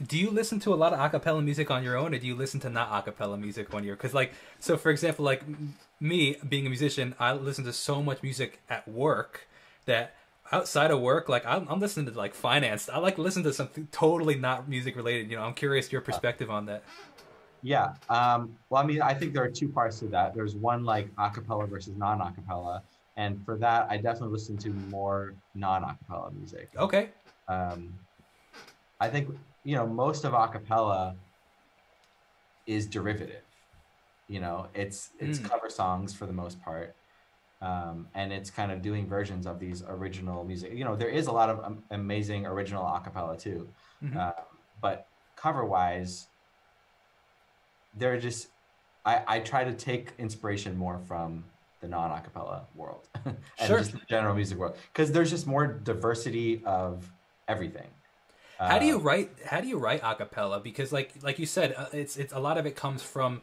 Do you listen to a lot of acapella music on your own, or do you listen to not acapella music when you're? Because like, so for example, like me being a musician, I listen to so much music at work that outside of work, like I'm listening to like finance. I like listen to something totally not music related. You know, I'm curious your perspective on that. Yeah. Well, I mean, I think there are two parts to that. There's one like acapella versus non-acapella, and for that, I definitely listen to more non-acapella music. Okay. Um, I think most of acapella is derivative. It's Mm, cover songs for the most part, and it's kind of doing versions of these original music. There is a lot of amazing original acapella too, hmm. uh, but cover-wise, they're just I try to take inspiration more from the non-acapella world and Sure. just the general music world because there's just more diversity of everything. How do Uh, you write? How do you write a cappella? Because like you said, it's a lot of it comes from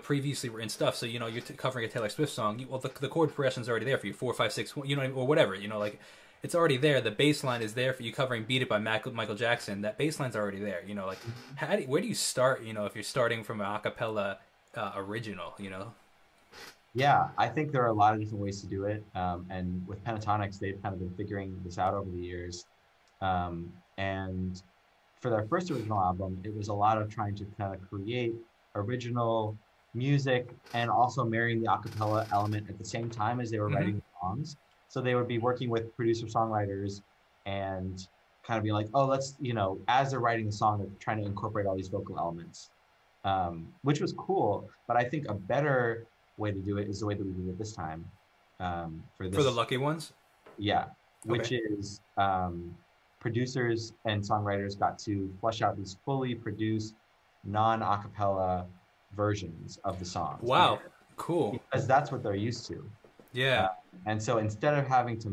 previously written stuff. So you're covering a Taylor Swift song. Well, the chord progression's already there for you, 4 5 6, or whatever. Like it's already there. The bass line is there for you covering "Beat It" by Michael Jackson. That bass line's already there. Like where do you start? If you're starting from an a cappella original. yeah, I think there are a lot of different ways to do it, and with Pentatonics, they've kind of been figuring this out over the years. And for their first original album, it was a lot of trying to kind of create original music and also marrying the a cappella element at the same time as they were Hmm. writing the songs. So they would be working with producer songwriters and kind of be like, oh, let's, as they're writing the song, they're trying to incorporate all these vocal elements, which was cool. But I think a better way to do it is the way that we did it this time for For the this, lucky ones. yeah, Okay. which is producers and songwriters got to flesh out these fully produced non-acapella versions of the songs Wow. Cool. because that's what they're used to. Uh, Yeah. and so instead of having to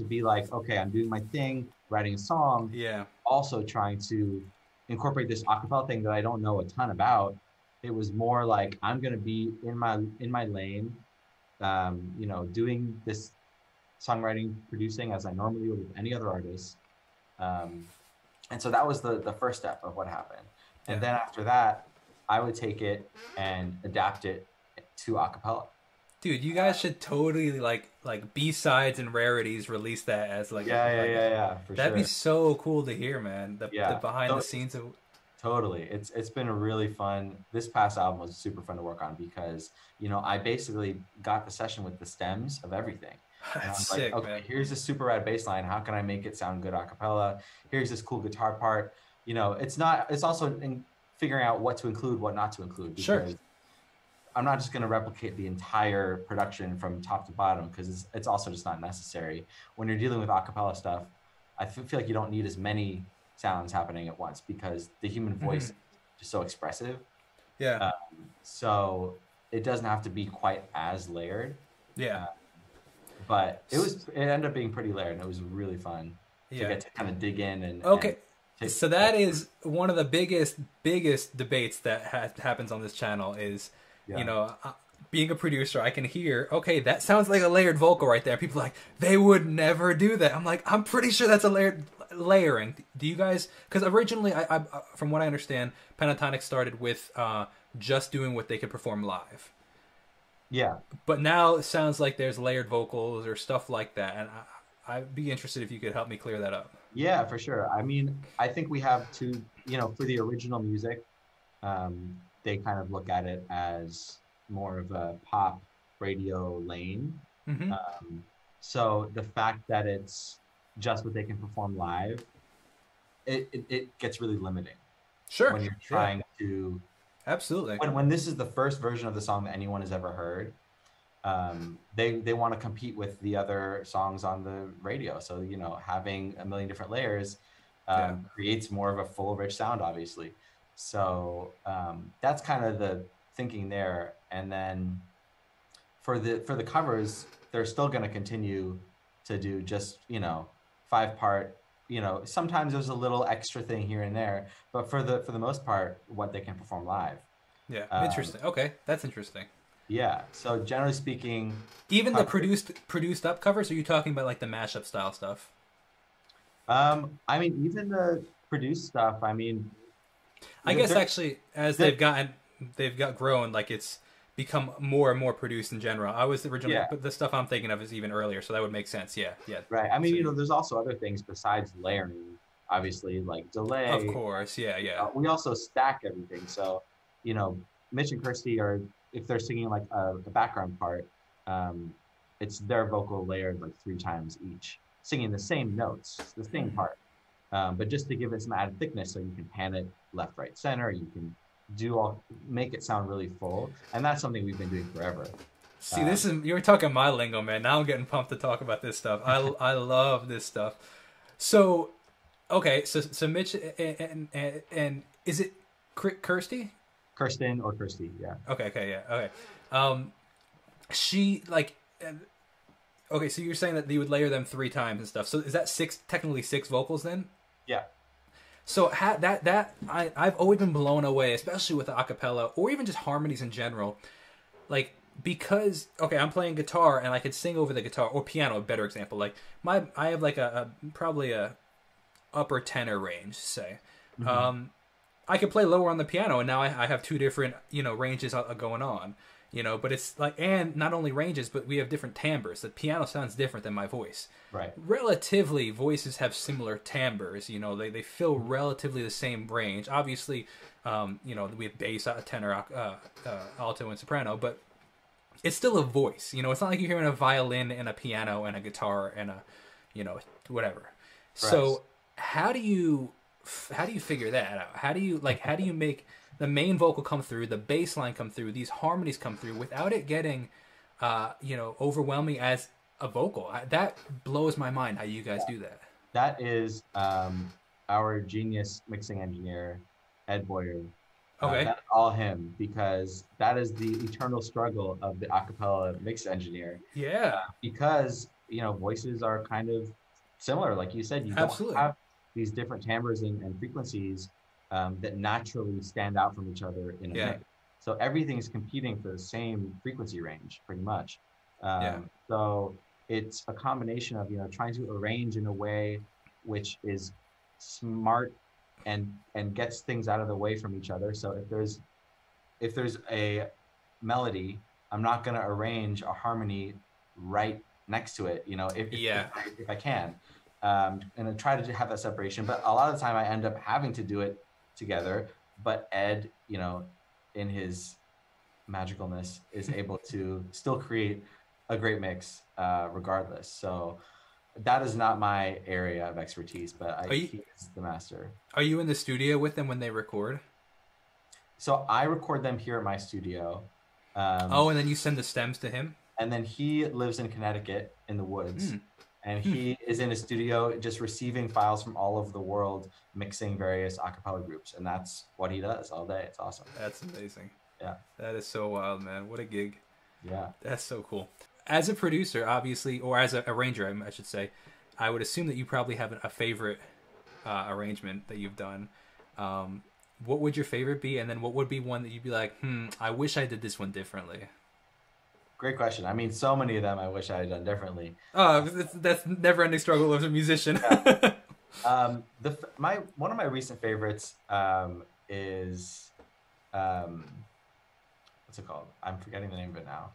be like, okay, I'm doing my thing, writing a song, Yeah. also trying to incorporate this acapella thing that I don't know a ton about, it was more like I'm gonna be in my lane, doing this songwriting, producing as I normally would with any other artist. Um, and so that was the first step of what happened. And Yeah. then after that, I would take it and adapt it to acapella. Dude, you guys should totally like B sides and rarities release that as Yeah, yeah, yeah, yeah, for that'd be sure. so cool to hear, man. The Yeah. behind the So scenes of totally. It's been a really fun. This past album was super fun to work on because, I basically got the session with the stems of everything. And I that's was like, sick, okay, man. here's this super rad bass line. How can I make it sound good a cappella? Here's this cool guitar part. It's also in figuring out what to include, what not to include, Sure. because I'm not just going to replicate the entire production from top to bottom because it's also just not necessary. When you're dealing with a cappella stuff, I feel like you don't need as many sounds happening at once because the human voice Hmm. is just so expressive. Yeah. Um, so it doesn't have to be quite as layered. Yeah. Uh, but it S- was it ended up being pretty layered and it was really fun to Yeah. get to kind of dig in and Okay. take So that is one of the biggest debates that happens on this channel is, you yeah. know, uh, being a producer, I can hear, okay, that sounds like a layered vocal right there. People are like, they would never do that. I'm like, I'm pretty sure that's a layered layering. Do you guys? Because originally, from what I understand, Pentatonic started with just doing what they could perform live. Yeah. But now it sounds like there's layered vocals or stuff like that, and I'd be interested if you could help me clear that up. Yeah, for sure. I mean, I think we have to, for the original music, they kind of look at it as more of a pop radio lane. Hmm. Um, so the fact that it's just what they can perform live, it gets really limiting Sure. when you're Yeah. trying to Absolutely. when this is the first version of the song that anyone has ever heard. They want to compete with the other songs on the radio. So having a million different layers Yeah. creates more of a full, rich sound, obviously. So that's kind of the thinking there. And then for the covers, they're still going to continue to do just 5 part. Sometimes there's a little extra thing here and there, but for the most part, what they can perform live. Yeah. Um, Interesting. Okay, that's interesting. yeah. So generally speaking, Even the cover. produced up covers. Or are you talking about like the mashup style stuff? I mean, even the produced stuff, I mean, I guess there, actually, as there, they've got grown, like it's become more and more produced in general. I was originally, yeah, but the stuff I'm thinking of is even earlier, so that would make sense. Yeah, yeah. right. I mean, So, there's also other things besides layering, obviously, like of delay. course, yeah, yeah, We also stack everything. So, you know, Mitch and Kirsty are, if they're singing like a background part, um, it's their vocal layered like 3 times each, singing the same notes, the same part. But just to give it some added thickness, so you can pan it left, right, center. You can make it sound really full, and that's something we've been doing forever. See, Um, this is you're talking my lingo, man. Now I'm getting pumped to talk about this stuff. I love this stuff. So okay, so Mitch and is it Kirsty? Kirsten or Kirsty, yeah, Okay, yeah, okay. Um, she like okay. So you're saying that you would layer them 3 times and stuff. So is that technically six vocals then? yeah, So I've always been blown away, especially with the acapella or even just harmonies in general. Like because okay, I'm playing guitar and I could sing over the guitar or piano. A better example, like I have like a probably a upper tenor range, say. hmm I could play lower on the piano, and now I have two different ranges going on. But it's like, and not only ranges, but we have different timbres. The piano sounds different than my voice. right, Relatively, voices have similar timbres. They fill relatively the same range. Obviously, we have bass, tenor, alto, and soprano, but it's still a voice. It's not like you're hearing a violin and a piano and a guitar and whatever. right. So how do you figure that out? How do you make the main vocal come through, the bass line come through, these harmonies come through without it getting overwhelming as a vocal? That blows my mind how you guys do that. That is our genius mixing engineer, Ed Boyer. Okay. That's all him, because that is the eternal struggle of the acapella mix engineer. Yeah. Because voices are kind of similar, like you said. You don't Absolutely. have these different timbres and frequencies that naturally stand out from each other in a Yeah. mix. So everything's competing for the same frequency range, pretty much. Yeah. So it's a combination of trying to arrange in a way which is smart and gets things out of the way from each other. So if there's a melody, I'm not going to arrange a harmony right next to it, Yeah. if I can, and I try to have that separation. But a lot of the time I end up having to do it together. But Ed, in his magicalness, is able to still create a great mix regardless. So that is not my area of expertise, but he is the master. Are you in the studio with them when they record? So I record them here at my studio. Oh, and then you send the stems to him? And then he lives in Connecticut in the woods. And he is in a studio just receiving files from all over the world, mixing various acapella groups. And that's what he does all day. It's awesome. That's amazing. Yeah. That is so wild, man. What a gig. Yeah. That's so cool. As a producer, obviously, or as a arranger, I should say, I would assume that you probably have a favorite arrangement that you've done. What would your favorite be? And then what would be one that you'd be like, I wish I did this one differently? Great question. I mean, so many of them I wish I had done differently. That's never-ending struggle as a musician. Yeah. One of my recent favorites is what's it called? I'm forgetting the name of it now.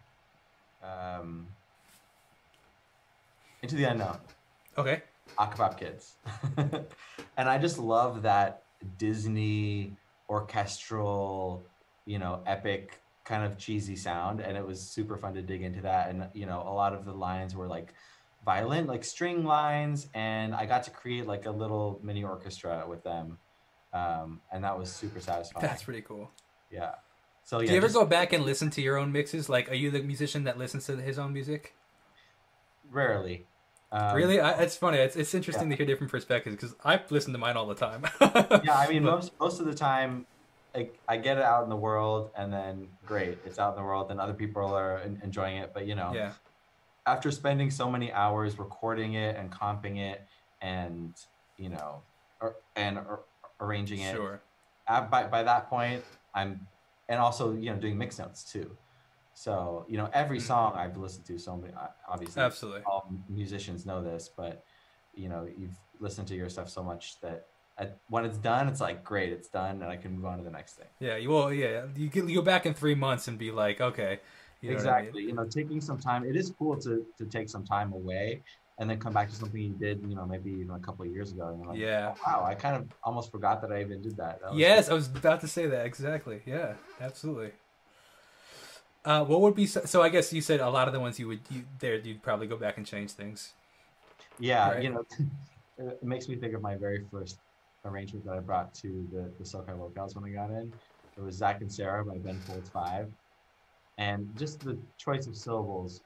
Into the Unknown. Okay. Acapop Kids. And I just love that Disney orchestral, epic kind of cheesy sound. And it was super fun to dig into that. And, a lot of the lines were like violin, like string lines. And I got to create like a little mini orchestra with them. And that was super satisfying. That's pretty cool. Yeah. So yeah. Do you ever go back and listen to your own mixes? Like, are you the musician that listens to his own music? Rarely. Really? It's funny. It's interesting to hear different perspectives because I listen to mine all the time. Yeah, I mean, most of the time, I get it out in the world, and then great, it's out in the world, and other people are enjoying it. But Yeah. after spending so many hours recording it and comping it, and arranging it, Sure. by that point, and also doing mix notes too. So, every song I've listened to so many, obviously, Absolutely. all musicians know this, but, you've listened to your stuff so much that when it's done, it's like great, it's done, and I can move on to the next thing. Yeah, you go back in 3 months and be like, okay, you know what I mean? Exactly. Taking some time. It is cool to take some time away and then come back to something you did, maybe even a couple of years ago. And you're like, Yeah. oh, wow, I kind of almost forgot that I even did that. That was Yes, cool. I was about to say that exactly. Yeah, absolutely. What would be so? I guess you said a lot of the ones you'd probably go back and change things, Yeah, right? it makes me think of my very first arrangement that I brought to the SoCal locales when I got in. It was Zach and Sarah by Ben Folds 5. And just the choice of syllables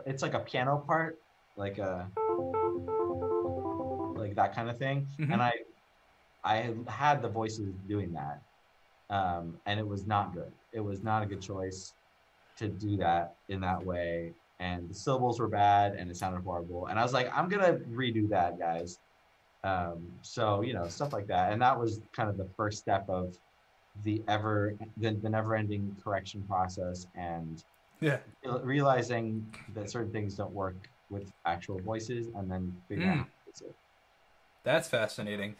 it's like a piano part, like that kind of thing. Mm-hmm. And I had the voices doing that, and it was not good. It was not a good choice to do that in that way. And the syllables were bad, and it sounded horrible. And I was like, I'm gonna redo that, guys. So stuff like that. And that was kind of the first step of the never-ending correction process, and Yeah. realizing that certain things don't work with actual voices, and then figuring out how to fix it. That's fascinating.